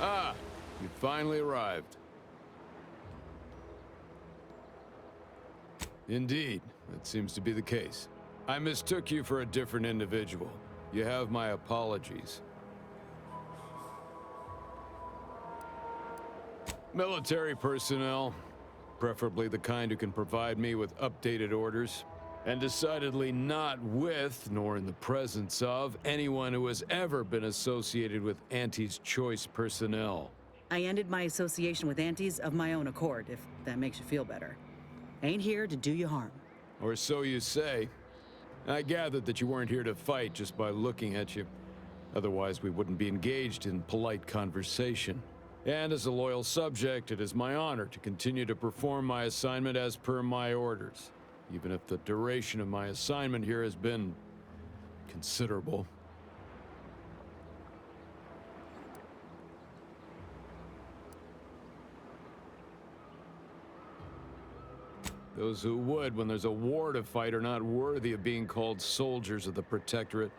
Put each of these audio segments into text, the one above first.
Ah, you finally arrived. Indeed, that seems to be the case. I mistook you for a different individual. You have my apologies. Military personnel, preferably the kind who can provide me with updated orders, and decidedly not with, nor in the presence of, anyone who has ever been associated with Auntie's Choice personnel. I ended my association with Antes of my own accord, if that makes you feel better. Ain't here to do you harm. Or so you say. I gathered that you weren't here to fight just by looking at you. Otherwise, we wouldn't be engaged in polite conversation. And as a loyal subject, it is my honor to continue to perform my assignment as per my orders, even if the duration of my assignment here has been considerable. Those who would, when there's a war to fight, are not worthy of being called soldiers of the Protectorate.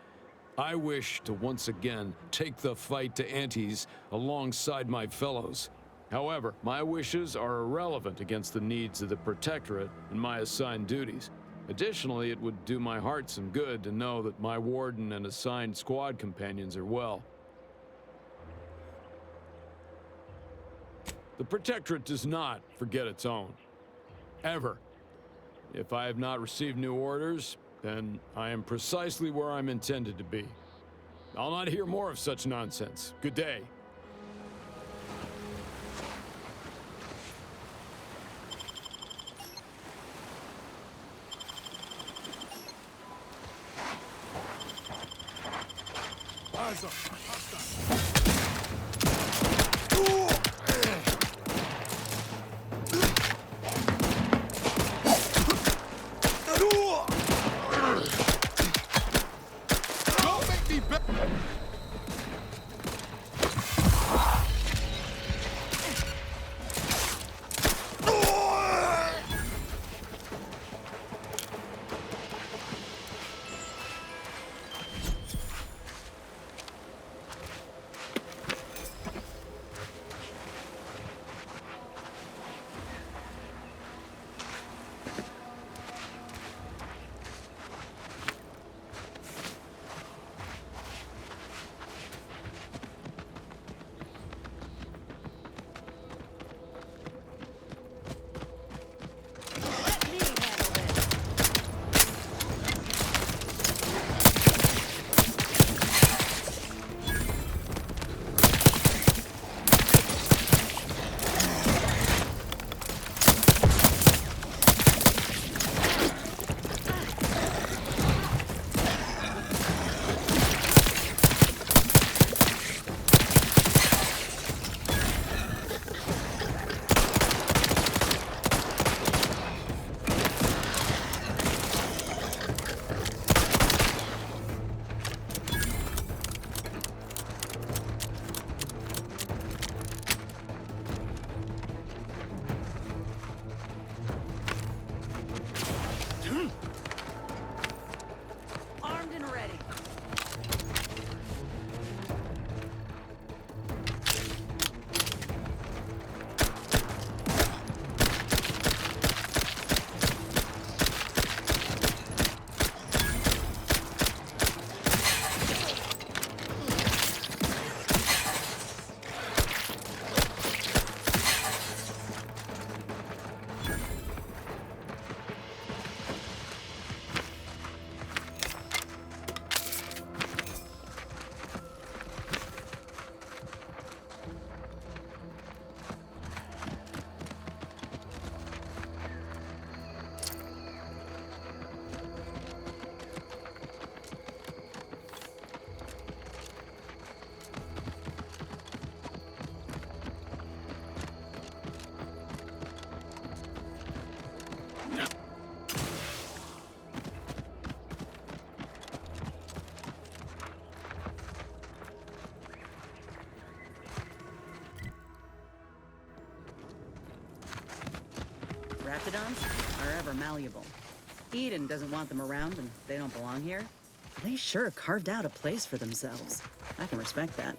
I wish to once again take the fight to Antes alongside my fellows. However, my wishes are irrelevant against the needs of the Protectorate and my assigned duties. Additionally, it would do my heart some good to know that my warden and assigned squad companions are well. The Protectorate does not forget its own. Ever. If I have not received new orders, then I am precisely where I'm intended to be. I'll not hear more of such nonsense. Good day. Eyes up. Hostile. Don't make me Raptidons are ever malleable. Eden doesn't want them around and they don't belong here. They sure carved out a place for themselves. I can respect that.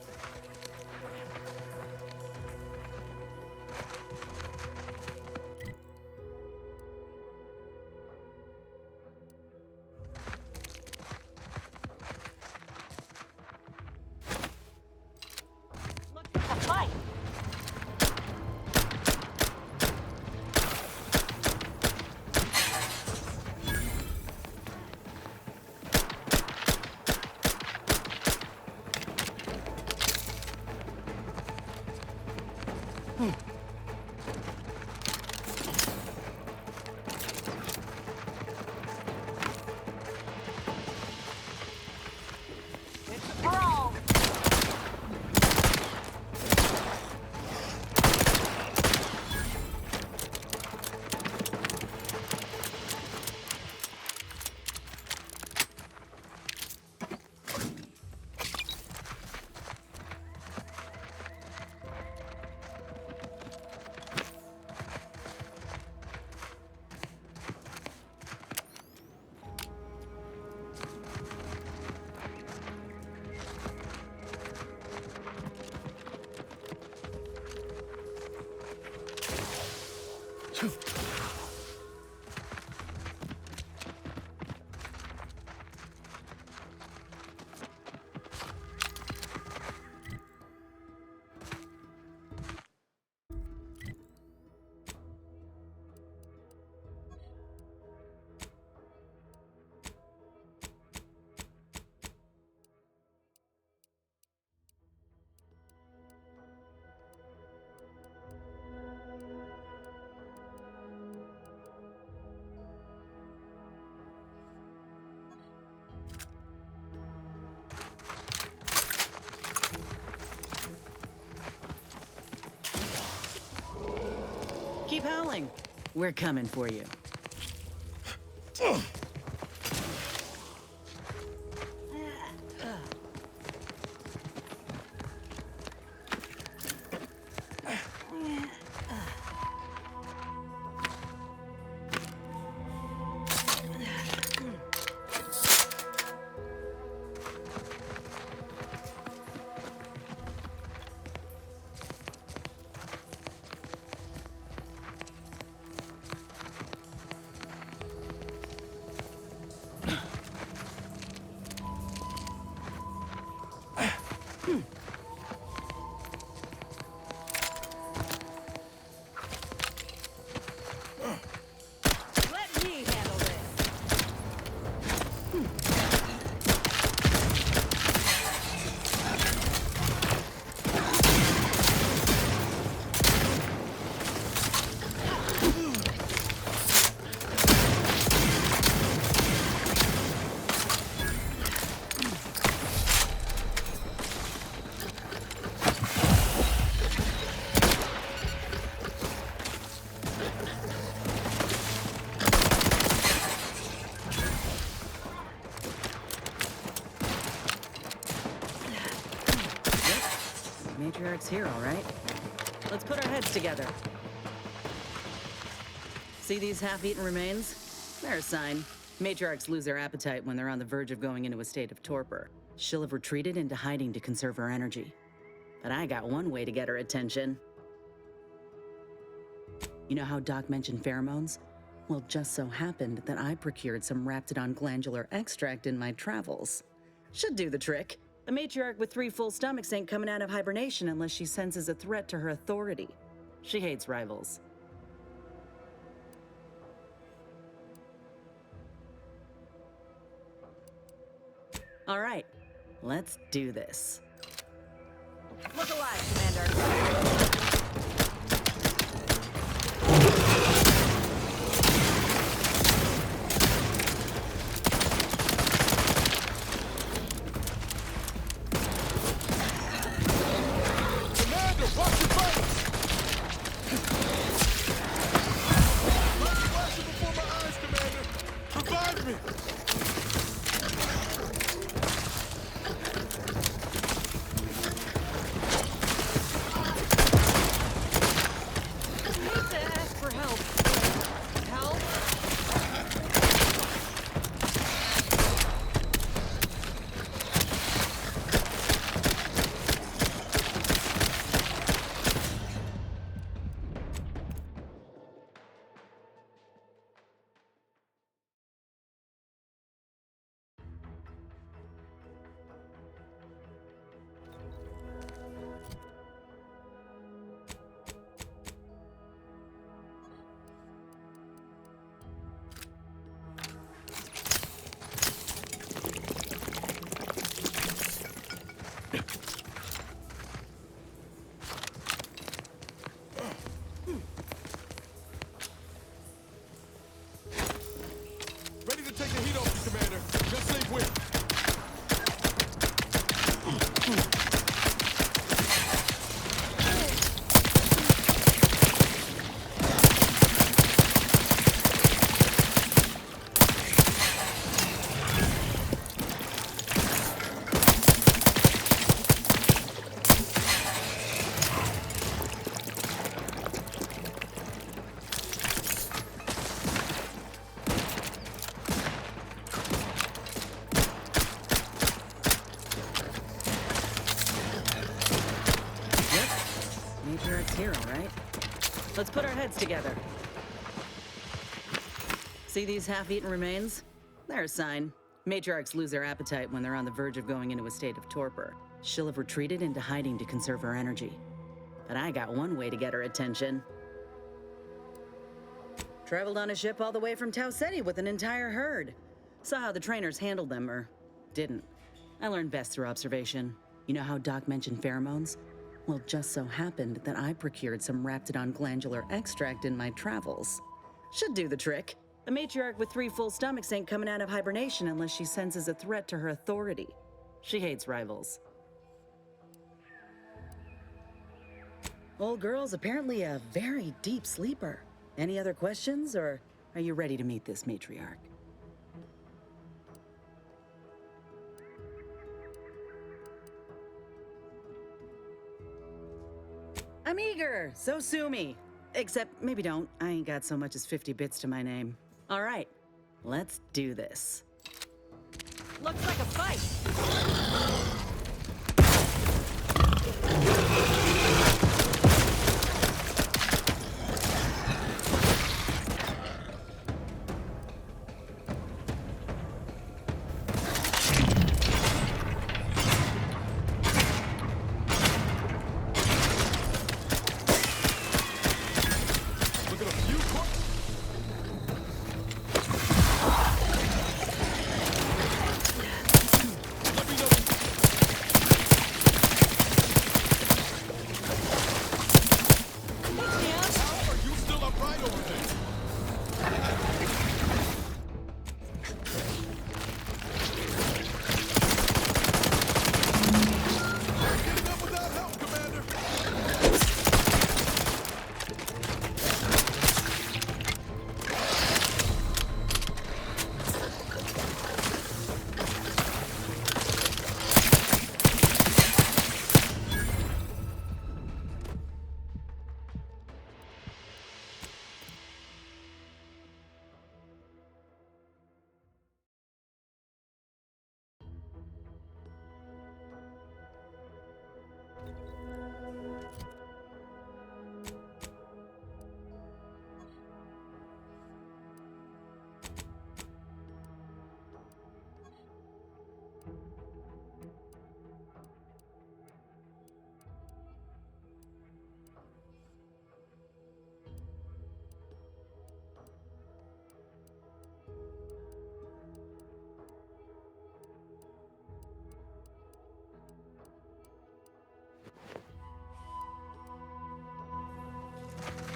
Keep howling. We're coming for you. Let me handle this. Matriarch's here, all right. Let's put our heads together. See these half-eaten remains? They're a sign. Matriarchs lose their appetite when they're on the verge of going into a state of torpor. She'll have retreated into hiding to conserve her energy. But I got one way to get her attention. You know how Doc mentioned pheromones? Well, just so happened that I procured some Raptidon glandular extract in my travels. Should do the trick. A matriarch with 3 full stomachs ain't coming out of hibernation unless she senses a threat to her authority. She hates rivals. All right, let's do this. Look alive, Commander. For help. Let's put our heads together. See these half-eaten remains? They're a sign. Matriarchs lose their appetite when they're on the verge of going into a state of torpor. She'll have retreated into hiding to conserve her energy. But I got one way to get her attention. Traveled on a ship all the way from Tau Ceti with an entire herd. Saw how the trainers handled them, or didn't. I learned best through observation. You know how Doc mentioned pheromones? Well, just so happened that I procured some raptidon glandular extract in my travels. Should do the trick. A matriarch with 3 full stomachs ain't coming out of hibernation unless she senses a threat to her authority. She hates rivals. Old girl's apparently a very deep sleeper. Any other questions, or are you ready to meet this matriarch? I'm eager, so sue me. Except maybe don't. I ain't got so much as 50 bits to my name. All right, let's do this. Looks like a fight.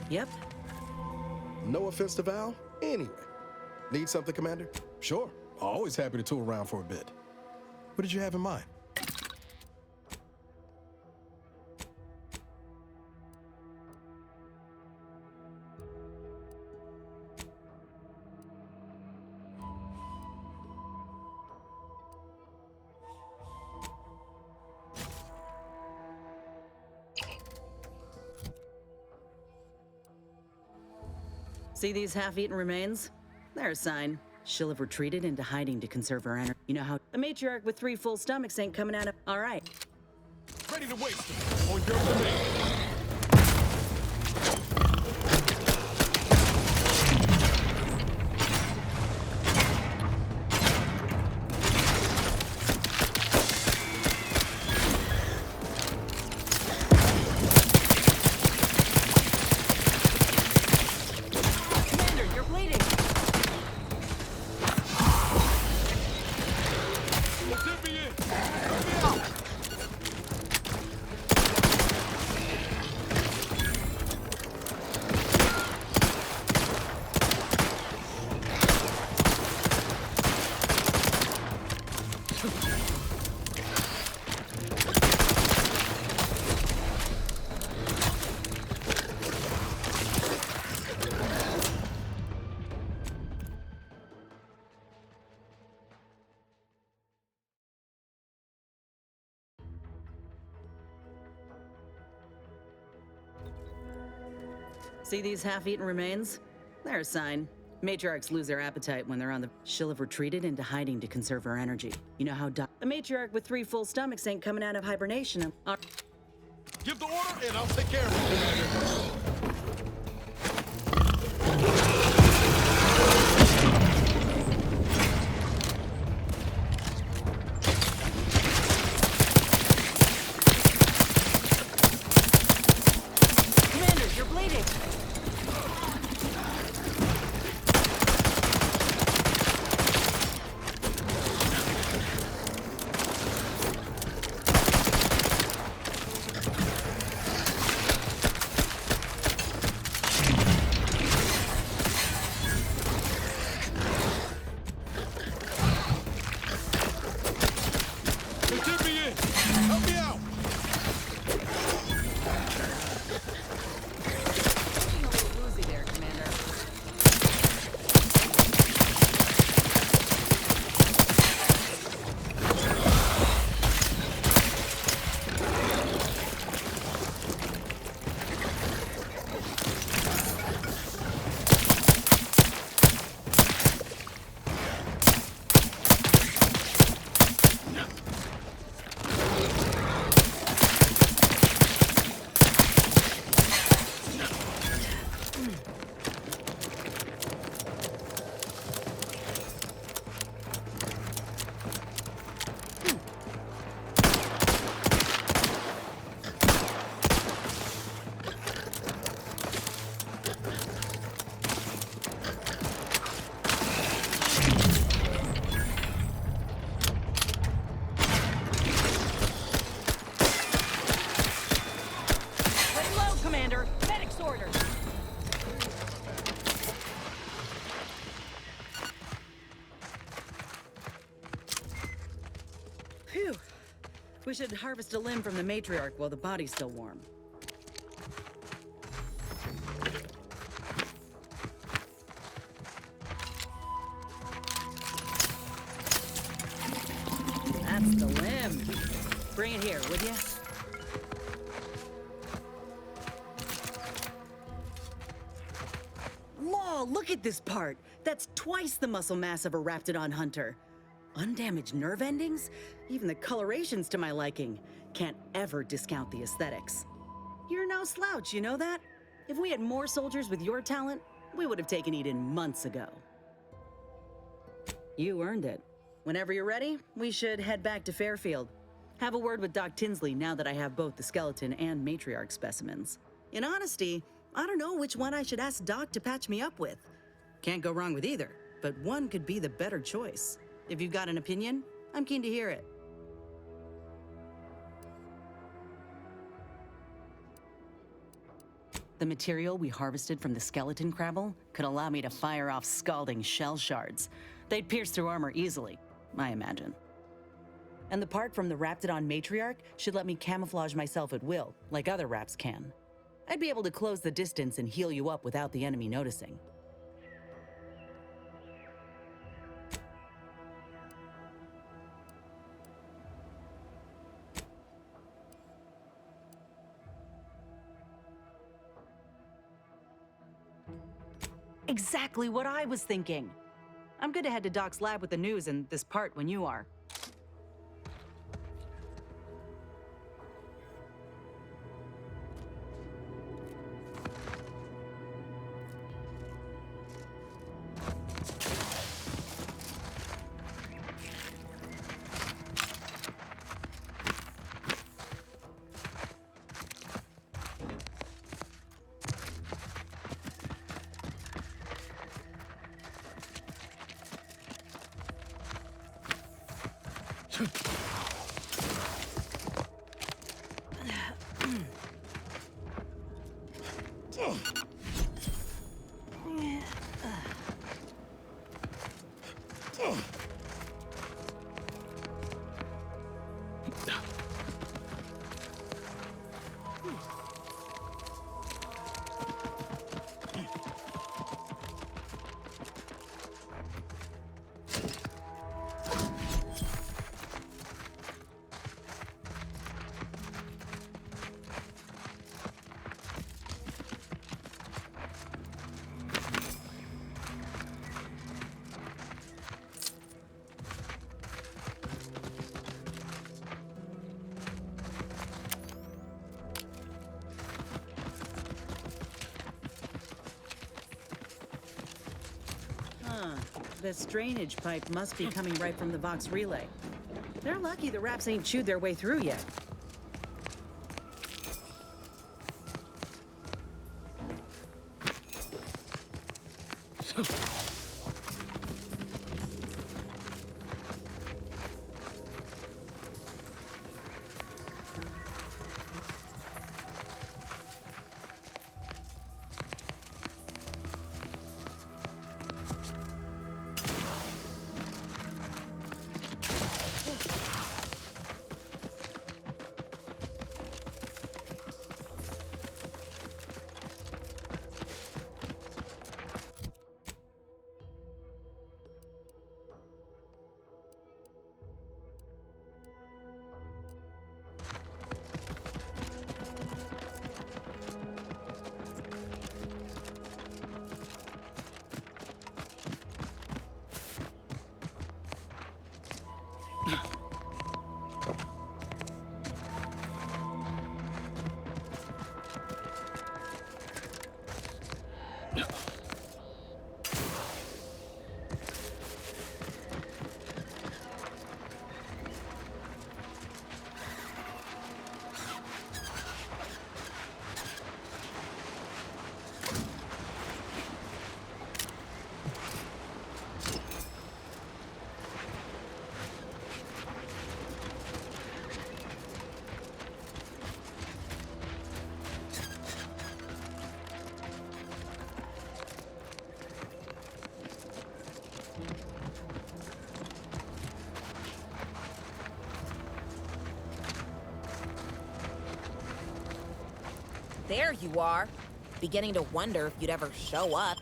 Yep. No offense to Val. Anyway, need something, Commander? Sure. Always happy to tool around for a bit. What did you have in mind? See these half-eaten remains? They're a sign. She'll have retreated into hiding to conserve her energy. You know how a matriarch with 3 full stomachs ain't coming out of... All right. Ready to waste them. On your command. See these half-eaten remains? They're a sign. Matriarchs lose their appetite when they're on the... She'll have retreated into hiding to conserve her energy. You know how a matriarch with 3 full stomachs ain't coming out of hibernation. Give the order and I'll take care of it, Commander. We should harvest a limb from the matriarch while the body's still warm. That's the limb. Bring it here, would ya? Law, look at this part. That's twice the muscle mass of a Raptidon hunter. Undamaged nerve endings? Even the coloration's to my liking. Can't ever discount the aesthetics. You're no slouch, you know that? If we had more soldiers with your talent, we would have taken Eden months ago. You earned it. Whenever you're ready, we should head back to Fairfield. Have a word with Doc Tinsley now that I have both the skeleton and matriarch specimens. In honesty, I don't know which one I should ask Doc to patch me up with. Can't go wrong with either, but one could be the better choice. If you've got an opinion, I'm keen to hear it. The material we harvested from the skeleton crabble could allow me to fire off scalding shell shards. They'd pierce through armor easily, I imagine. And the part from the Raptidon matriarch should let me camouflage myself at will, like other Raps can. I'd be able to close the distance and heal you up without the enemy noticing. Exactly what I was thinking. I'm good to head to Doc's lab with the news and this part when you are. This drainage pipe must be coming right from the Vox relay. They're lucky the Raps ain't chewed their way through yet. There you are. Beginning to wonder if you'd ever show up.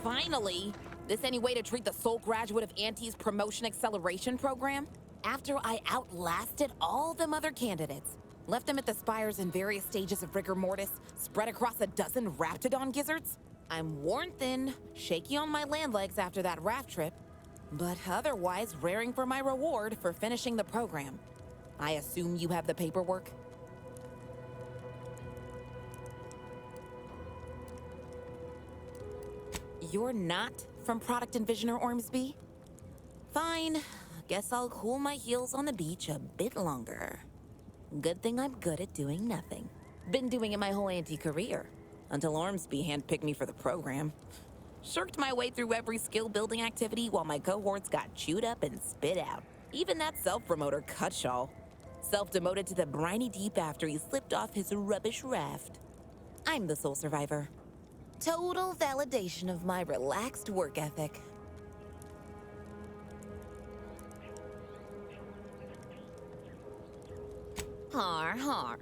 Finally! This any way to treat the sole graduate of Auntie's promotion acceleration program? After I outlasted all them other candidates, left them at the spires in various stages of rigor mortis, spread across a dozen raptidon gizzards, I'm worn thin, shaky on my land legs after that raft trip, but otherwise raring for my reward for finishing the program. I assume you have the paperwork? You're not from Product Envisioner Ormsby? Fine. Guess I'll cool my heels on the beach a bit longer. Good thing I'm good at doing nothing. Been doing it my whole career until Ormsby handpicked me for the program. Shirked my way through every skill-building activity while my cohorts got chewed up and spit out. Even that self-promoter Cutshaw. Self-demoted to the briny deep after he slipped off his rubbish raft. I'm the sole survivor. Total validation of my relaxed work ethic. Har har.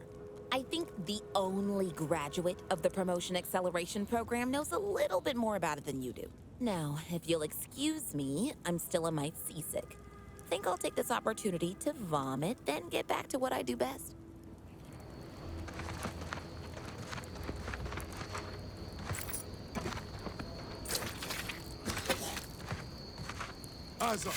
I think the only graduate of the Promotion Acceleration Program knows a little bit more about it than you do. Now, if you'll excuse me, I'm still a mite seasick. Think I'll take this opportunity to vomit, then get back to what I do best. Eyes up.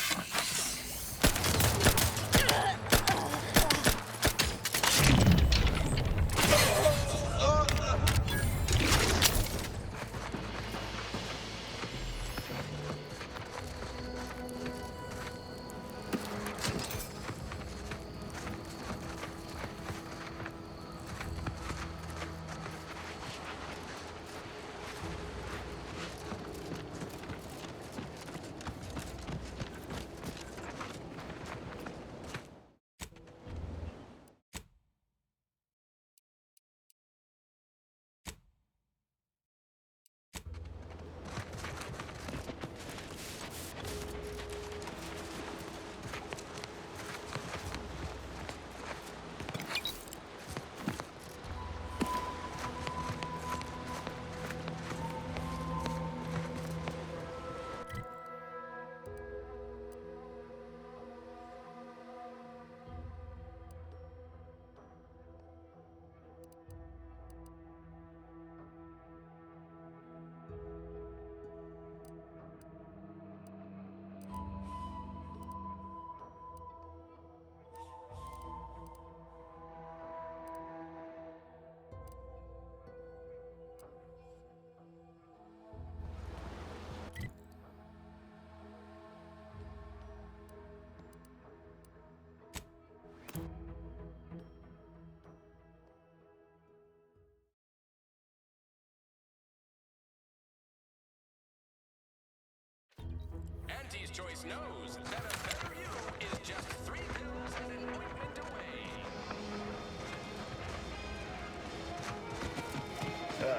Auntie's Choice knows that a better you is just 3 pills and an ointment away.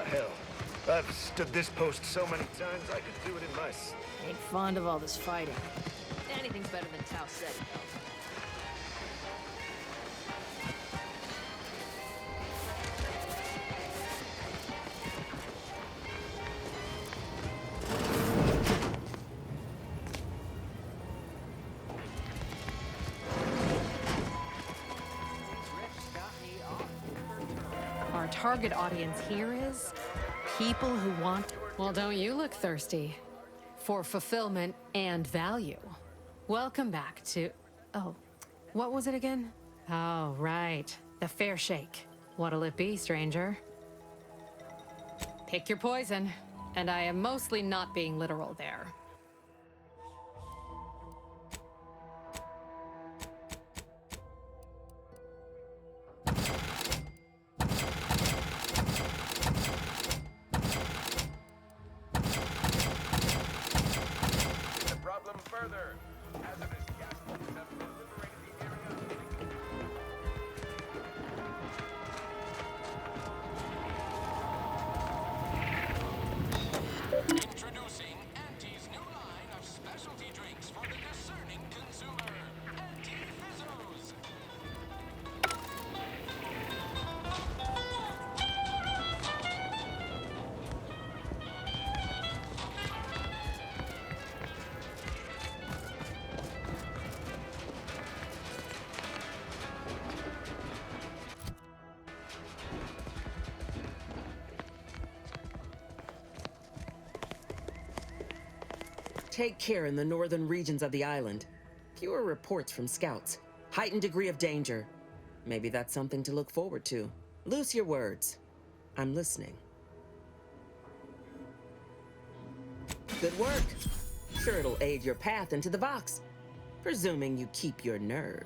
Hell. I've stood this post so many times I could do it in my sleep. Ain't fond of all this fighting. Anything's better than Tau Ceti, though. Our target audience here is people who want... Well, don't you look thirsty for fulfillment and value. Welcome back to... Oh, what was it again? Oh, right. The fair shake. What'll it be, stranger? Pick your poison. And I am mostly not being literal there. The problem further. Hazardous gas bombs have proliferated the area. Introducing Auntie's new Take care in the northern regions of the island. Fewer reports from scouts. Heightened degree of danger. Maybe that's something to look forward to. Loose your words. I'm listening. Good work. Sure it'll aid your path into the Vox. Presuming you keep your nerve.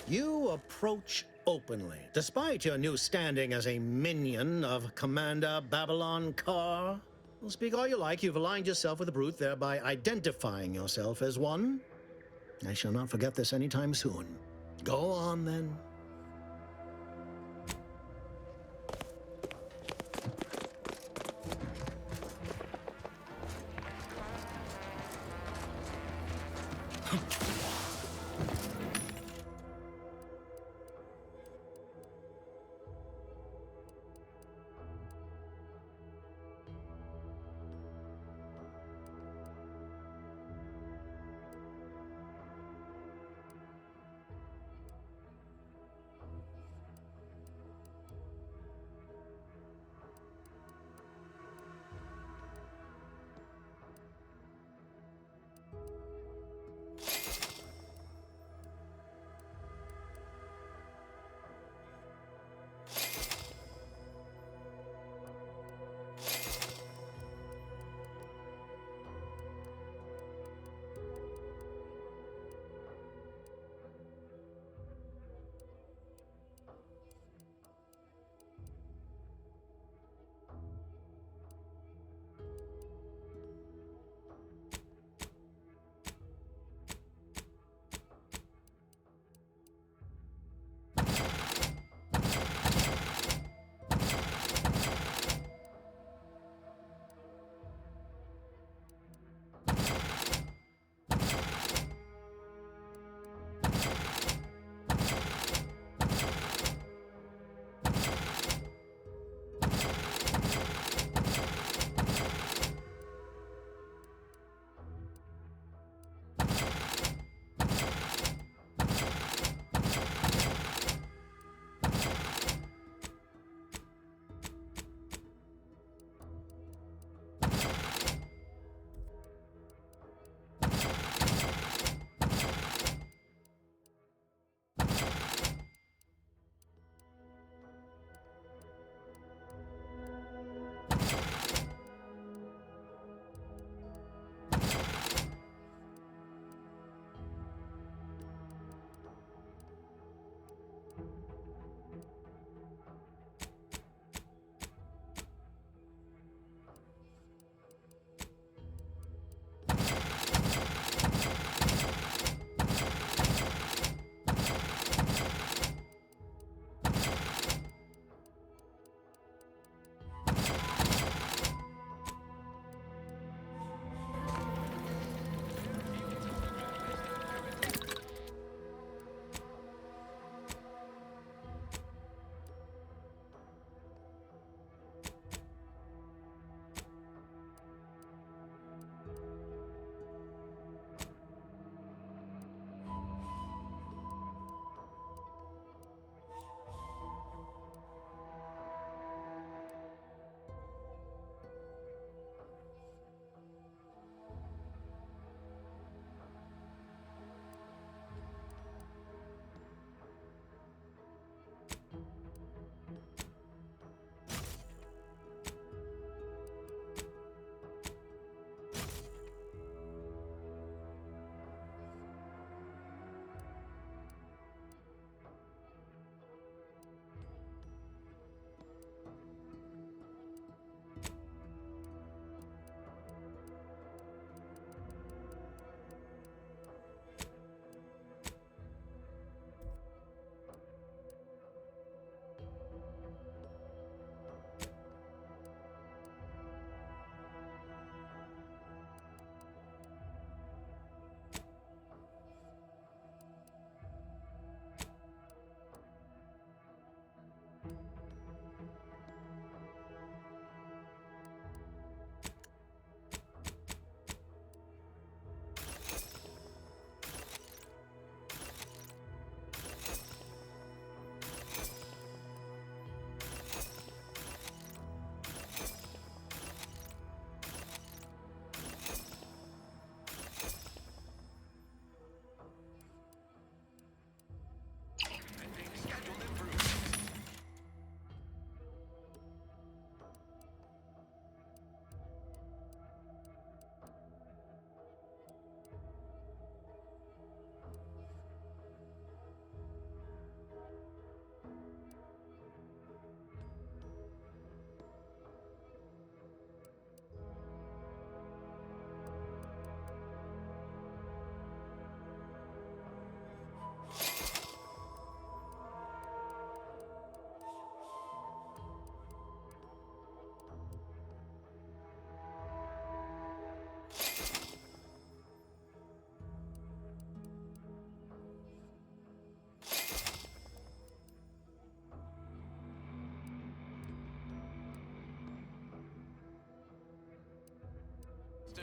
You approach openly, despite your new standing as a minion of Commander Babylon Carr. Well, speak all you like, you've aligned yourself with the Brute, thereby identifying yourself as one. I shall not forget this anytime soon. Go on, then.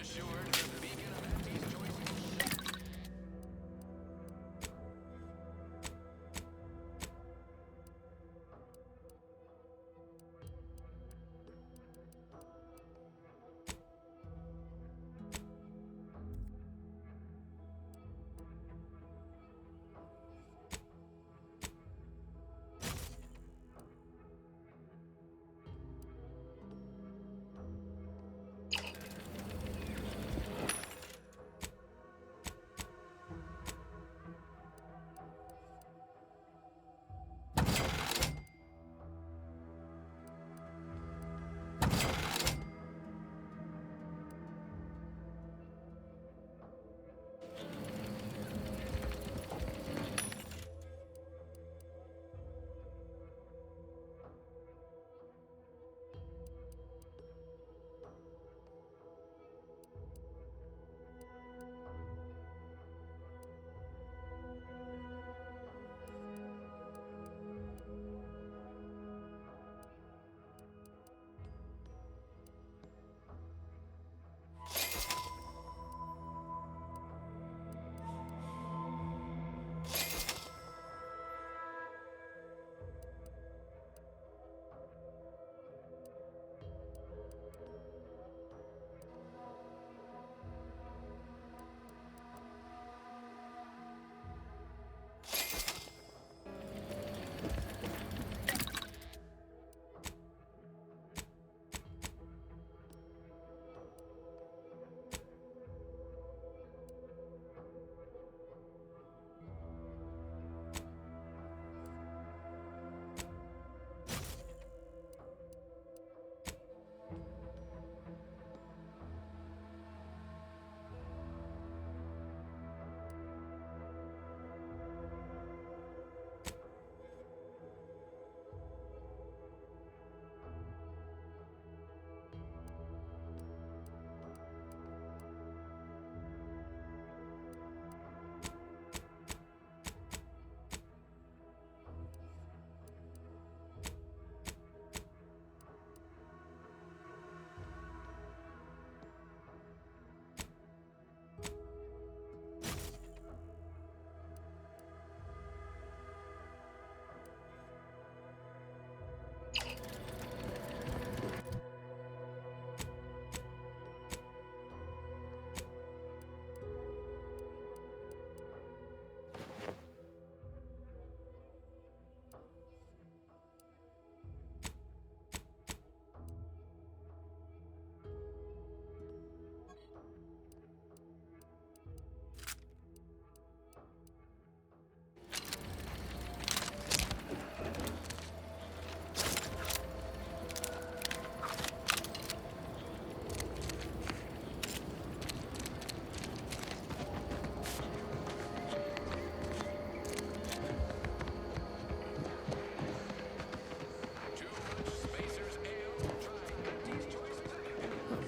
assured, the beacon of Auntie's choices.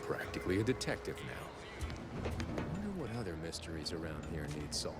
Practically a detective now. Wonder what other mysteries around here need solving.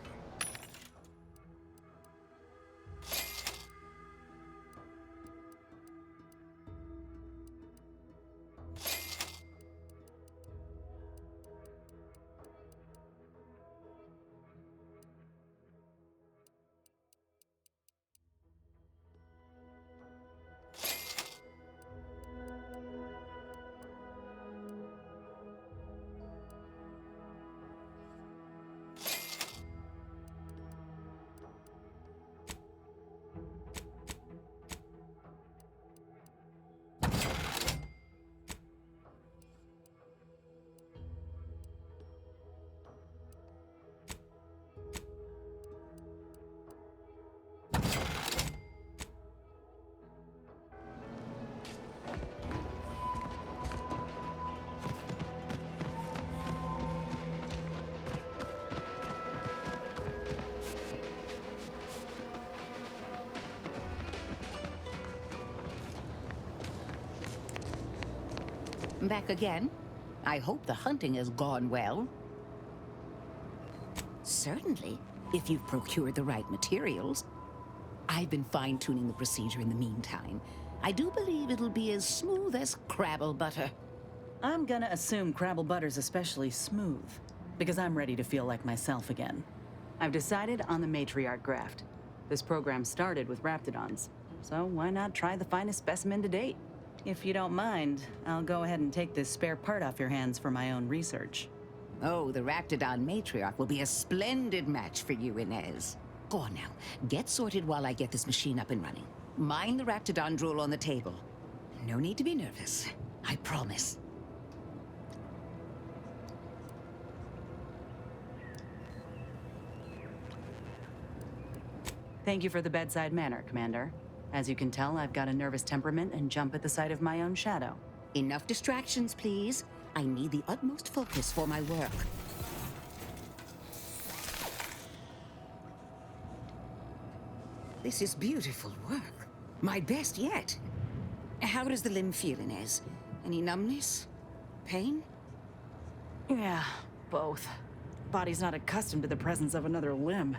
Back again? I hope the hunting has gone well. Certainly, if you've procured the right materials. I've been fine-tuning the procedure in the meantime. I do believe it'll be as smooth as Crabble butter. I'm gonna assume Crabble Butter's especially smooth, because I'm ready to feel like myself again. I've decided on the matriarch graft. This program started with Raptidons, so why not try the finest specimen to date? If you don't mind, I'll go ahead and take this spare part off your hands for my own research. Oh, the Raptidon matriarch will be a splendid match for you, Inez. Go on now. Get sorted while I get this machine up and running. Mind the Raptidon drool on the table. No need to be nervous. I promise. Thank you for the bedside manner, Commander. As you can tell, I've got a nervous temperament and jump at the sight of my own shadow. Enough distractions, please. I need the utmost focus for my work. This is beautiful work. My best yet. How does the limb feel, Inez? Any numbness? Pain? Yeah, both. Body's not accustomed to the presence of another limb.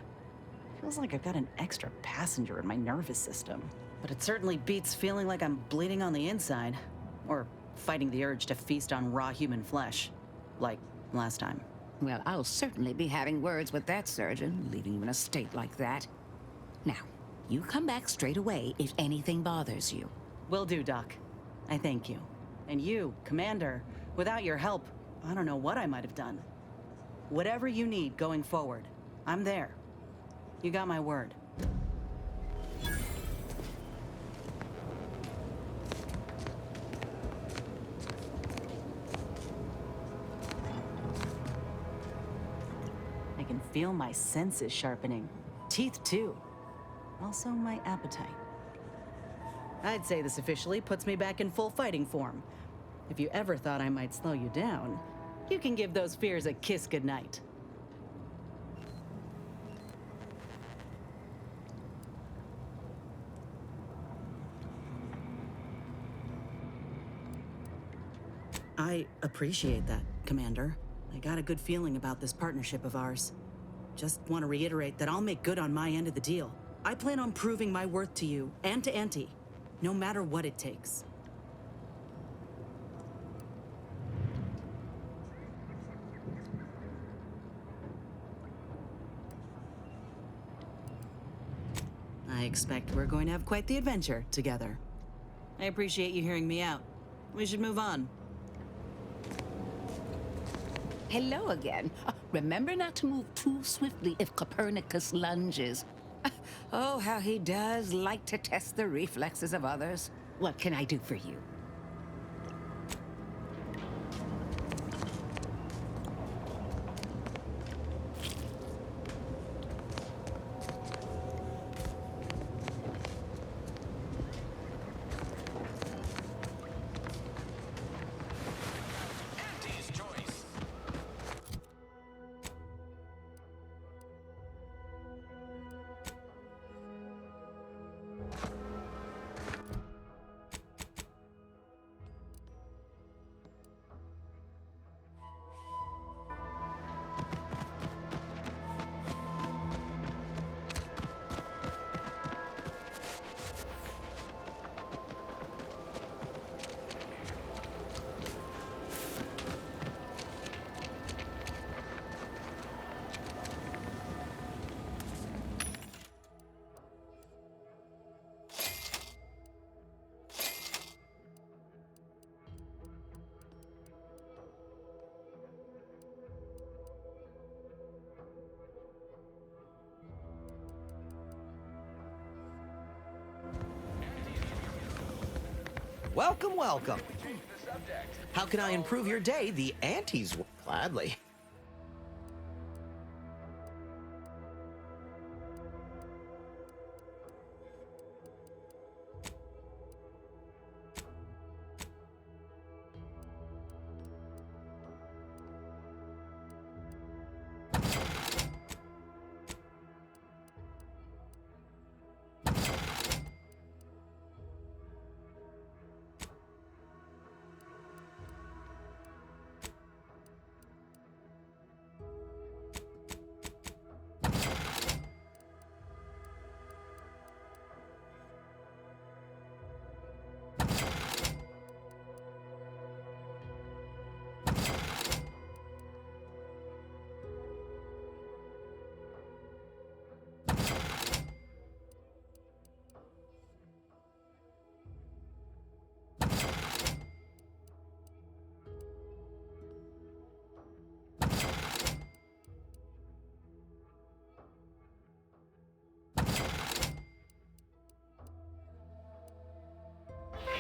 Feels like I've got an extra passenger in my nervous system. But it certainly beats feeling like I'm bleeding on the inside. Or fighting the urge to feast on raw human flesh. Like last time. Well, I'll certainly be having words with that surgeon, leaving you in a state like that. Now, you come back straight away if anything bothers you. Will do, Doc. I thank you. And you, Commander, without your help, I don't know what I might have done. Whatever you need going forward, I'm there. You got my word. I can feel my senses sharpening. Teeth, too. Also, my appetite. I'd say this officially puts me back in full fighting form. If you ever thought I might slow you down, you can give those fears a kiss goodnight. I appreciate that, Commander. I got a good feeling about this partnership of ours. Just want to reiterate that I'll make good on my end of the deal. I plan on proving my worth to you and to Auntie, no matter what it takes. I expect we're going to have quite the adventure together. I appreciate you hearing me out. We should move on. Hello again. Remember not to move too swiftly if Copernicus lunges. Oh, how he does like to test the reflexes of others. What can I do for you? Auntie's choice. Welcome, welcome. How can I improve your day? The Auntie's gladly.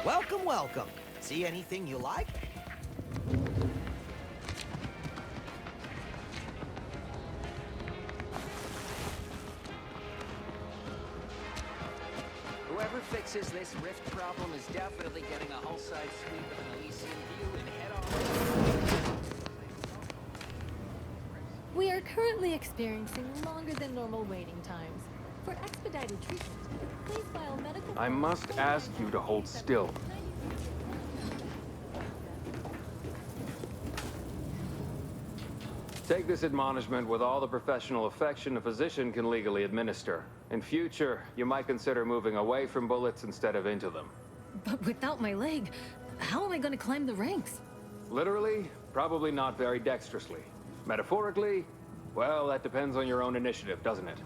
Welcome, welcome. See anything you like? Whoever fixes this rift problem is definitely getting a whole side sweep of an Elysian view and head on. We are currently experiencing longer than normal waiting times. For expedited treatment, please file medical... I must ask you to hold still. Take this admonishment with all the professional affection a physician can legally administer. In future, you might consider moving away from bullets instead of into them. But without my leg, how am I going to climb the ranks? Literally, probably not very dexterously. Metaphorically, well, that depends on your own initiative, doesn't it?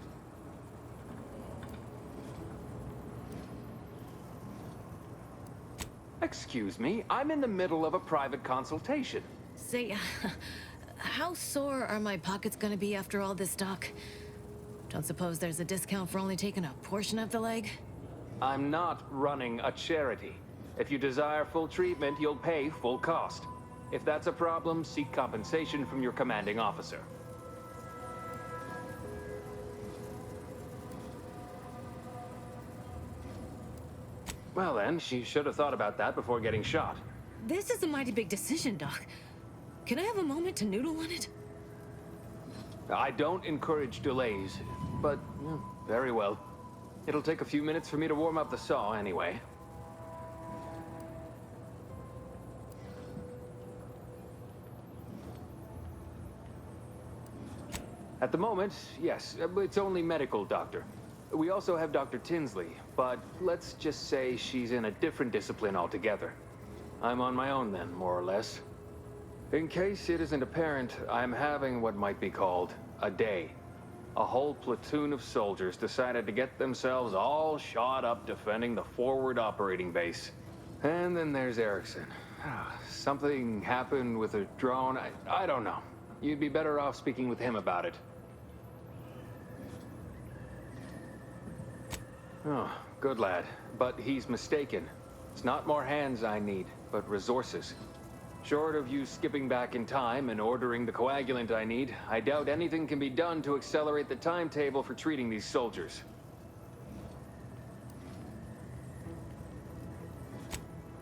Excuse me, I'm in the middle of a private consultation. Say, how sore are my pockets going to be after all this talk? Don't suppose there's a discount for only taking a portion of the leg? I'm not running a charity. If you desire full treatment, you'll pay full cost. If that's a problem, seek compensation from your commanding officer. Well then, she should have thought about that before getting shot. This is a mighty big decision, Doc. Can I have a moment to noodle on it? I don't encourage delays, but very well. It'll take a few minutes for me to warm up the saw anyway. At the moment, yes, it's only medical, Doctor. We also have Dr. Tinsley, but let's just say she's in a different discipline altogether. I'm on my own then, more or less. In case it isn't apparent, I'm having what might be called a day. A whole platoon of soldiers decided to get themselves all shot up defending the forward operating base. And then there's Erickson. Something happened with a drone. I don't know. You'd be better off speaking with him about it. Oh, good lad. But he's mistaken. It's not more hands I need, but resources. Short of you skipping back in time and ordering the coagulant I need, I doubt anything can be done to accelerate the timetable for treating these soldiers.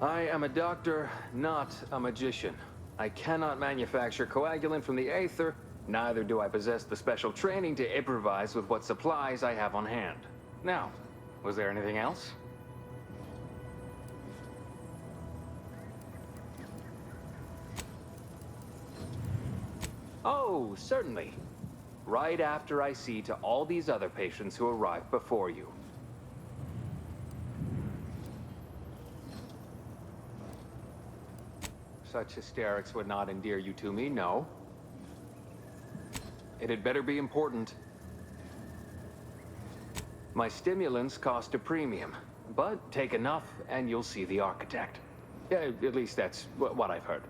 I am a doctor, not a magician. I cannot manufacture coagulant from the aether, neither do I possess the special training to improvise with what supplies I have on hand. Now, was there anything else? Oh, certainly. Right after I see to all these other patients who arrived before you. Such hysterics would not endear you to me, no. It had better be important. My stimulants cost a premium, but take enough and you'll see the architect. Yeah, at least that's what I've heard.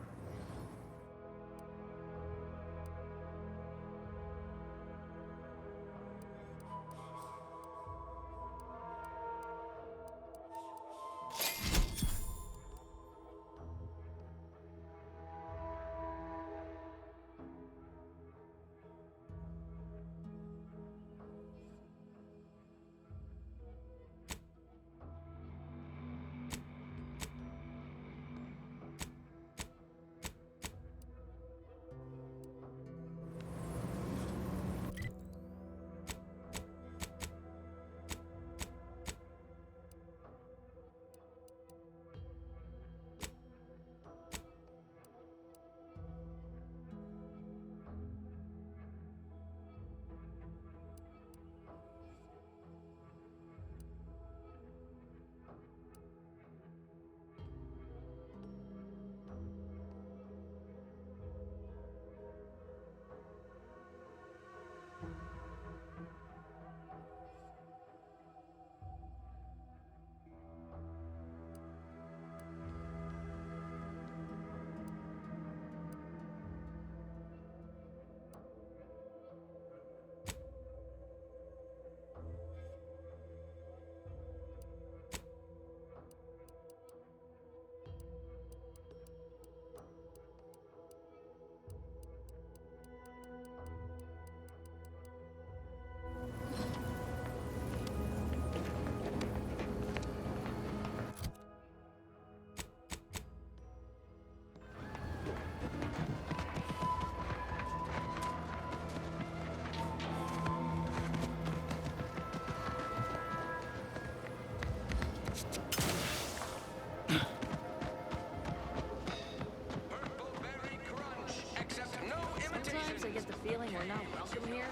I get the feeling we're not welcome here.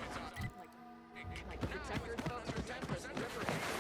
Like protector folks resent us.